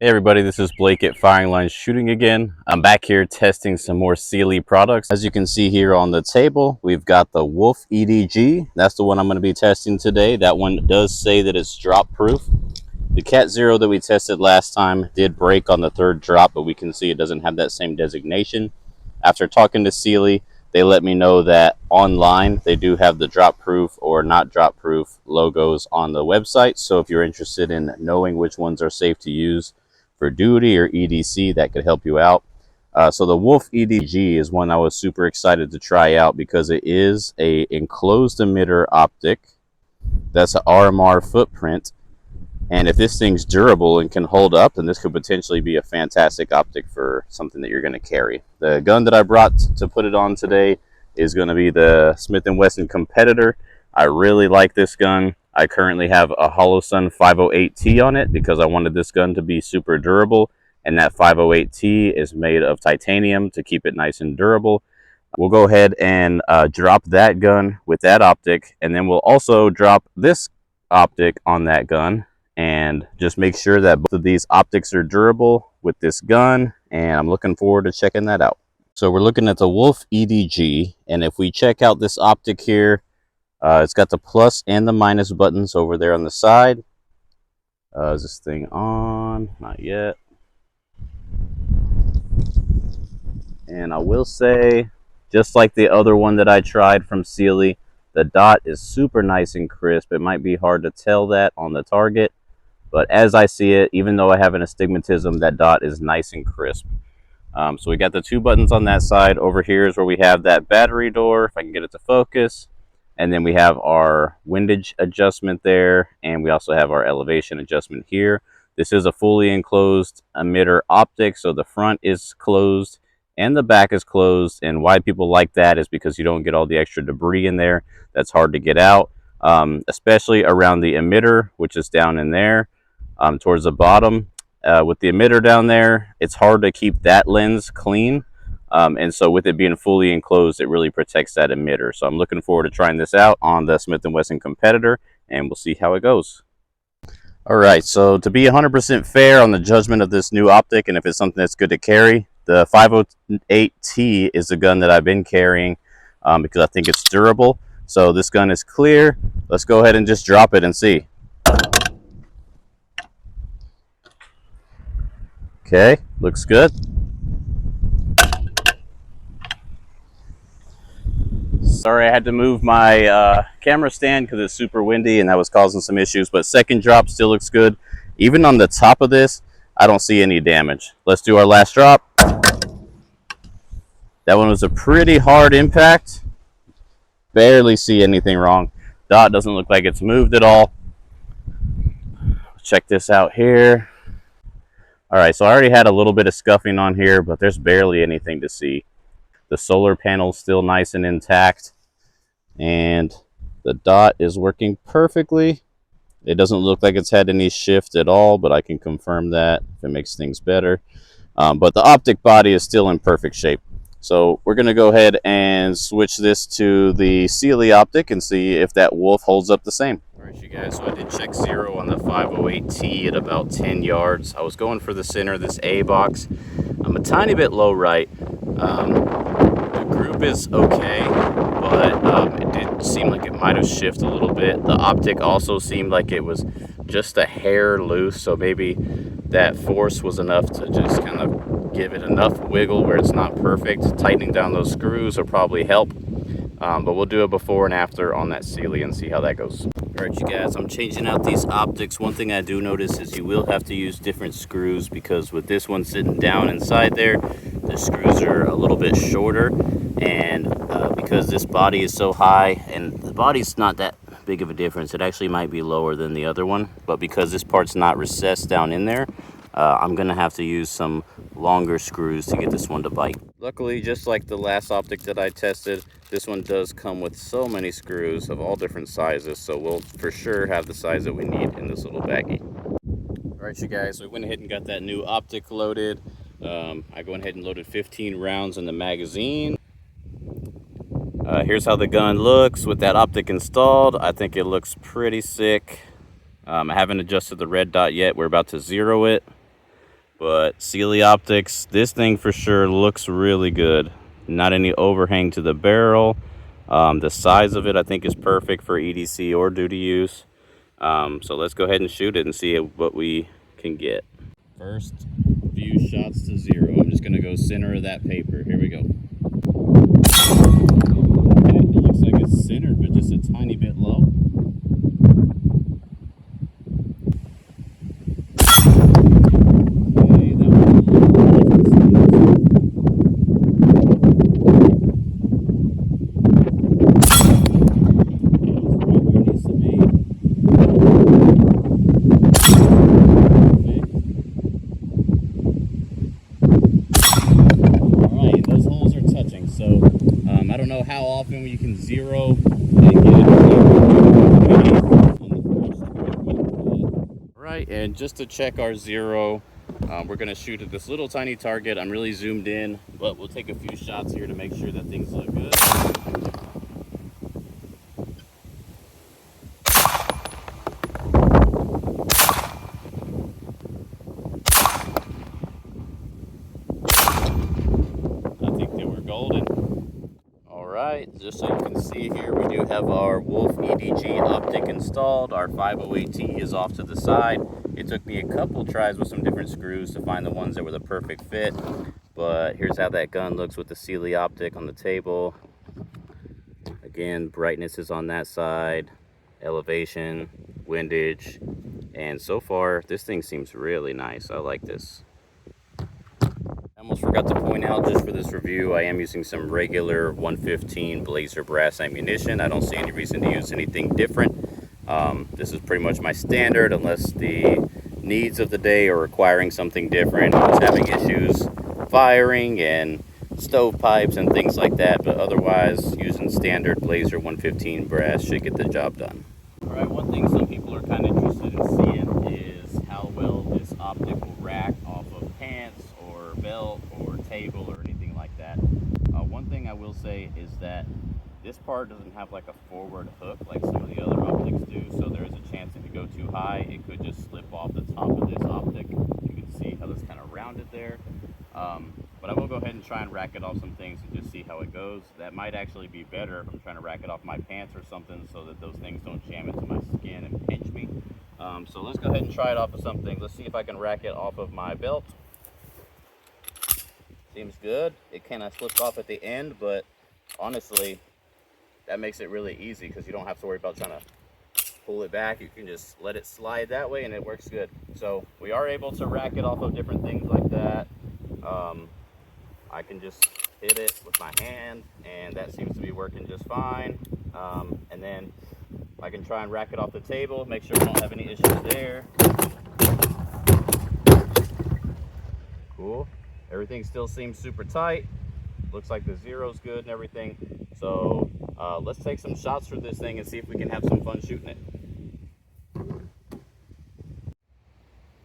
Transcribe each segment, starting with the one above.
Hey everybody, this is Blake at Firing Line Shooting again. I'm back here testing some more Cyelee products. As you can see here on the table, we've got the Wolf EDG. That's the one I'm going to be testing today. That one does say that it's drop proof. The Cat Zero that we tested last time did break on the third drop, but we can see it doesn't have that same designation. After talking to Cyelee, they let me know that online they do have the drop proof or not drop proof logos on the website. So if you're interested in knowing which ones are safe to use for duty or EDC, that could help you out. So the Wolf EDG is one I was super excited to try out because it is a enclosed emitter optic. That's an RMR footprint. And if this thing's durable and can hold up, then this could potentially be a fantastic optic for something that you're going to carry. The gun that I brought to put it on today is going to be the Smith & Wesson Competitor. I really like this gun. I currently have a Holosun 508T on it because I wanted this gun to be super durable, and that 508T is made of titanium to keep it nice and durable. We'll go ahead and drop that gun with that optic, and then we'll also drop this optic on that gun and just make sure that both of these optics are durable with this gun, and I'm looking forward to checking that out. So we're looking at the Wolf EDG, and if we check out this optic here, it's got the plus and the minus buttons over there on the side. Is this thing on? Not yet. And I will say, just like the other one that I tried from Cyelee, the dot is super nice and crisp. It might be hard to tell that on the target, but as I see it, even though I have an astigmatism, that dot is nice and crisp. So we got the two buttons on that side. Over here is where we have that battery door, if I can get it to focus. And then we have our windage adjustment there, and we also have our elevation adjustment here. This is a fully enclosed emitter optic, so the front is closed and the back is closed. And why people like that is because you don't get all the extra debris in there that's hard to get out, especially around the emitter, which is down in there towards the bottom. With the emitter down there, it's hard to keep that lens clean. And so with it being fully enclosed, it really protects that emitter. So I'm looking forward to trying this out on the Smith & Wesson Competitor, and we'll see how it goes. All right, so to be 100% fair on the judgment of this new optic and if it's something that's good to carry, the 508T is the gun that I've been carrying because I think it's durable. So this gun is clear. Let's go ahead and just drop it and see. Okay, looks good. Sorry, I had to move my camera stand because it's super windy and that was causing some issues, but second drop still looks good. Even on the top of this, I don't see any damage. Let's do our last drop. That one was a pretty hard impact. Barely see anything wrong. Dot doesn't look like it's moved at all. Check this out here. All right, so I already had a little bit of scuffing on here, but there's barely anything to see. The solar panel's still nice and intact, and the dot is working perfectly. It doesn't look like it's had any shift at all, but I can confirm that if it makes things better. But the optic body is still in perfect shape. So we're going to go ahead and switch this to the Cyelee optic and see if that Wolf holds up the same. All right, you guys, so I did check zero on the 508T at about 10 yards. I was going for the center, this A box. I'm a tiny bit low right. The group is okay, but it did seem like it might have shifted a little bit. The optic also seemed like it was just a hair loose, so maybe that force was enough to just kind of give it enough wiggle where it's not perfect. Tightening down those screws will probably help, but we'll do a before and after on that Cyelee and see how that goes. All right, you guys, I'm changing out these optics. One thing I do notice is you will have to use different screws because with this one sitting down inside there, the screws are a little bit shorter, and because this body is so high, and the body's not that big of a difference, it actually might be lower than the other one, but because this part's not recessed down in there, I'm gonna have to use some longer screws to get this one to bite. Luckily, just like the last optic that I tested, this one does come with so many screws of all different sizes, so we'll for sure have the size that we need in this little baggie. All right, you guys, so we went ahead and got that new optic loaded. I went ahead and loaded 15 rounds in the magazine. Here's how the gun looks with that optic installed. I think it looks pretty sick. I haven't adjusted the red dot yet. We're about to zero it. But Cyelee Optics, this thing for sure looks really good. Not any overhang to the barrel. The size of it I think is perfect for EDC or duty use. So let's go ahead and shoot it and see what we can get. First few shots to 0. I'm just gonna go center of that paper. Here we go. Okay, it looks like it's centered, but just a tiny bit low. Okay, that was a little right where it needs to be. Alright, those holes are touching, so I don't know how often you can zero and get it on the first. Alright, and just to check our zero, we're going to shoot at this little tiny target. I'm really zoomed in, but we'll take a few shots here to make sure that things look good. Alright, just so you can see here, we do have our Wolf EDG Optic installed. Our 508T is off to the side. It took me a couple tries with some different screws to find the ones that were the perfect fit. But here's how that gun looks with the Cyelee Optic on the table. Again, brightness is on that side, elevation, windage, and so far this thing seems really nice. I like this. I almost forgot to point out, just for this review, I am using some regular 115 Blazer brass ammunition. I don't see any reason to use anything different. This is pretty much my standard, unless the needs of the day are requiring something different. I was having issues firing and stovepipes and things like that, but otherwise using standard Blazer 115 brass should get the job done. Alright, one thing some people are kind of interested in seeing is how well this optic will rack off of pants or belt or table or anything like that. One thing I will say is that this part doesn't have like a forward hook like some of the other optics do, so there is a chance if you go too high, it could just slip off the top of this optic. You can see how it's kind of rounded there. But I will go ahead and try and rack it off some things and just see how it goes. That might actually be better if I'm trying to rack it off my pants or something, so that those things don't jam into my skin and pinch me. So let's go ahead and try it off of something. Let's see if I can rack it off of my belt. Seems good. It kind of slipped off at the end, but honestly, that makes it really easy because you don't have to worry about trying to pull it back. You can just let it slide that way and it works good. So we are able to rack it off of different things like that. I can just hit it with my hand and that seems to be working just fine. And then I can try and rack it off the table, make sure we don't have any issues there. Cool. Everything still seems super tight. Looks like the zero's good and everything. So let's take some shots for this thing and see if we can have some fun shooting it.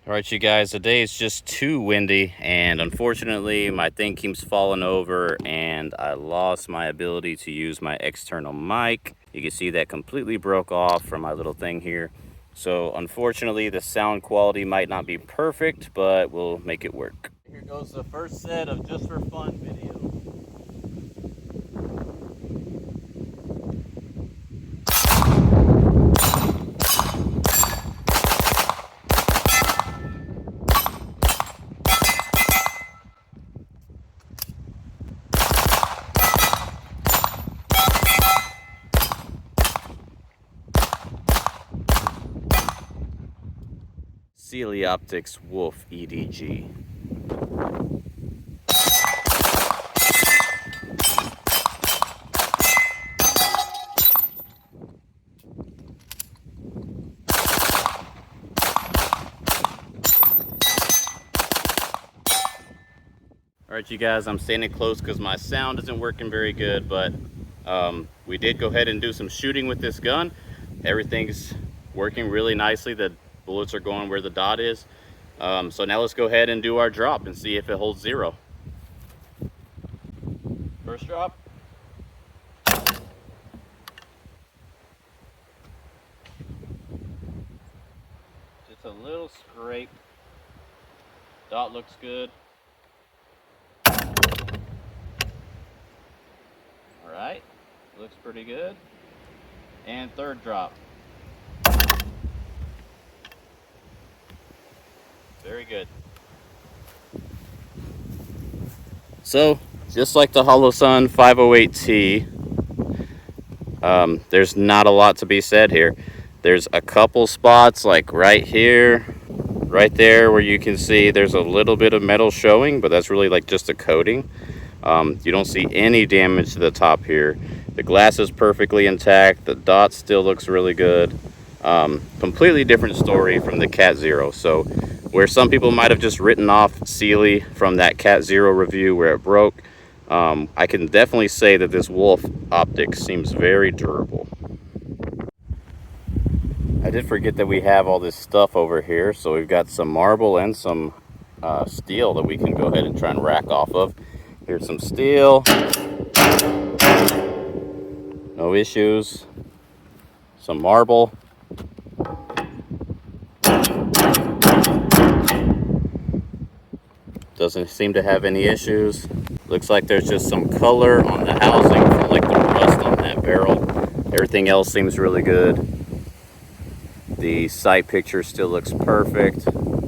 Alright you guys, the day is just too windy and unfortunately my thing keeps falling over and I lost my ability to use my external mic. You can see that completely broke off from my little thing here. So unfortunately the sound quality might not be perfect, but we'll make it work. Here goes the first set of Just for Fun video. Cyelee Optics Wolf EDG. Alright you guys, I'm standing close because my sound isn't working very good, but we did go ahead and do some shooting with this gun. Everything's working really nicely. The bullets are going where the dot is. So now let's go ahead and do our drop and see if it holds zero. First drop. Just a little scrape. Dot looks good. All right, looks pretty good. And third drop. Very good. So, just like the Holosun 508T, there's not a lot to be said here. There's a couple spots like right here, right there, where you can see there's a little bit of metal showing, but that's really like just a coating. You don't see any damage to the top here. The glass is perfectly intact. The dot still looks really good. Completely different story from the Cat Zero. So where some people might have just written off Cyelee from that Cat Zero review where it broke, I can definitely say that this Wolf Optic seems very durable. I did forget that we have all this stuff over here. So we've got some marble and some steel that we can go ahead and try and rack off of. Here's some steel. No issues. Some marble. Doesn't seem to have any issues. Looks like there's just some color on the housing from like the rust on that barrel. Everything else seems really good. The sight picture still looks perfect.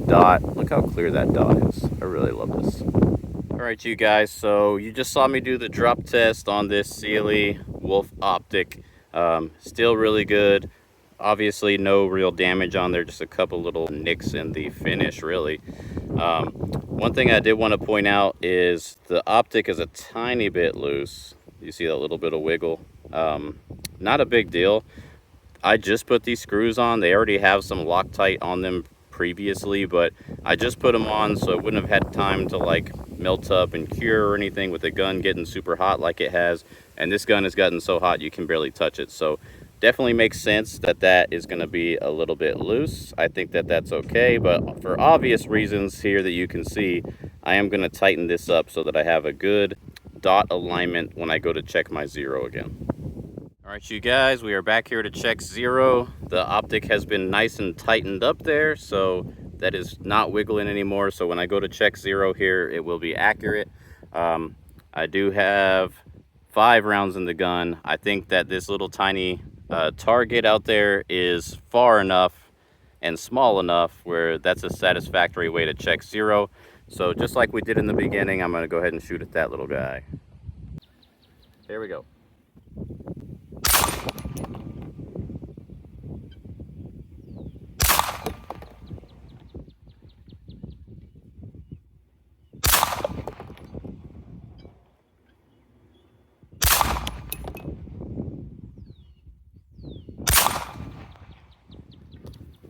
Dot, look how clear that dot is. I really love this. Alright you guys, so you just saw me do the drop test on this Cyelee Wolf Optic. Still really good. Obviously no real damage on there, just a couple little nicks in the finish really. One thing I did want to point out is the optic is a tiny bit loose. You see that little bit of wiggle. Not a big deal. I just put these screws on. They already have some Loctite on them previously, but I just put them on so it wouldn't have had time to like melt up and cure or anything with the gun getting super hot like it has. And this gun has gotten so hot you can barely touch it. So definitely makes sense that that is going to be a little bit loose. I think that that's okay, but for obvious reasons here that you can see, I am going to tighten this up so that I have a good dot alignment when I go to check my zero again. All right, you guys, we are back here to check zero. The optic has been nice and tightened up there, so that is not wiggling anymore. So when I go to check zero here, it will be accurate. I do have 5 rounds in the gun. I think that this little tiny target out there is far enough and small enough where that's a satisfactory way to check zero. So just like we did in the beginning, I'm going to go ahead and shoot at that little guy. There we go.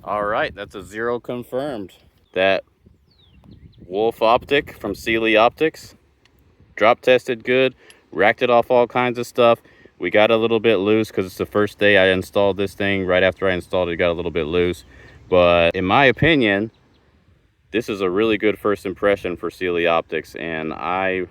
All right, that's a zero confirmed. That Wolf Optic from Cyelee Optics, drop tested good, racked it off all kinds of stuff. We got a little bit loose because it's the first day I installed this thing. Right after I installed it, it got a little bit loose. But in my opinion, this is a really good first impression for Cyelee Optics. And I,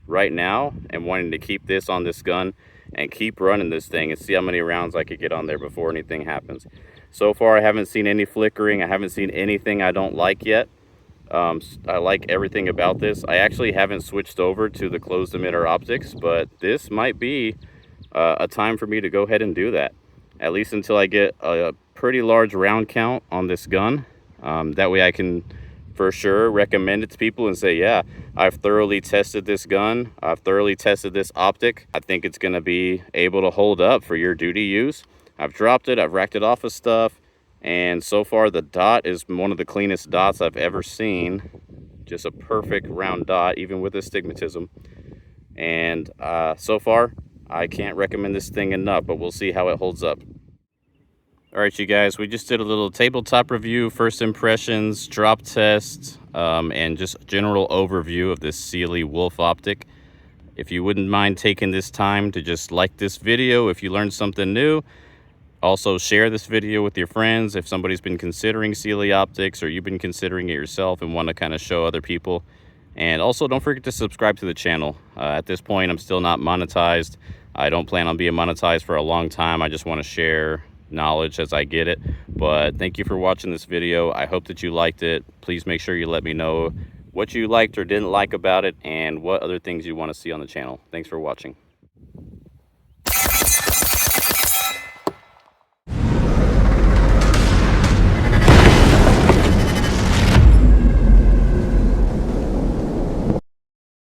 right now, am wanting to keep this on this gun and keep running this thing and see how many rounds I could get on there before anything happens. So far, I haven't seen any flickering. I haven't seen anything I don't like yet. I like everything about this. I actually haven't switched over to the closed emitter optics, but this might be a time for me to go ahead and do that, at least until I get a pretty large round count on this gun. That way I can for sure recommend it to people and say, yeah, I've thoroughly tested this gun. I've thoroughly tested this optic. I think it's going to be able to hold up for your duty use. I've dropped it, I've racked it off of stuff, and so far the dot is one of the cleanest dots I've ever seen. Just a perfect round dot, even with astigmatism. And so far, I can't recommend this thing enough, but we'll see how it holds up. All right, you guys, we just did a little tabletop review, first impressions, drop test, and just general overview of this Cyelee Wolf Optic. If you wouldn't mind taking this time to just like this video if you learned something new. Also share this video with your friends if somebody's been considering Cyelee Optics or you've been considering it yourself and want to kind of show other people. And also don't forget to subscribe to the channel. At this point, I'm still not monetized. I don't plan on being monetized for a long time. I just want to share knowledge as I get it. But thank you for watching this video. I hope that you liked it. Please make sure you let me know what you liked or didn't like about it and what other things you want to see on the channel. Thanks for watching.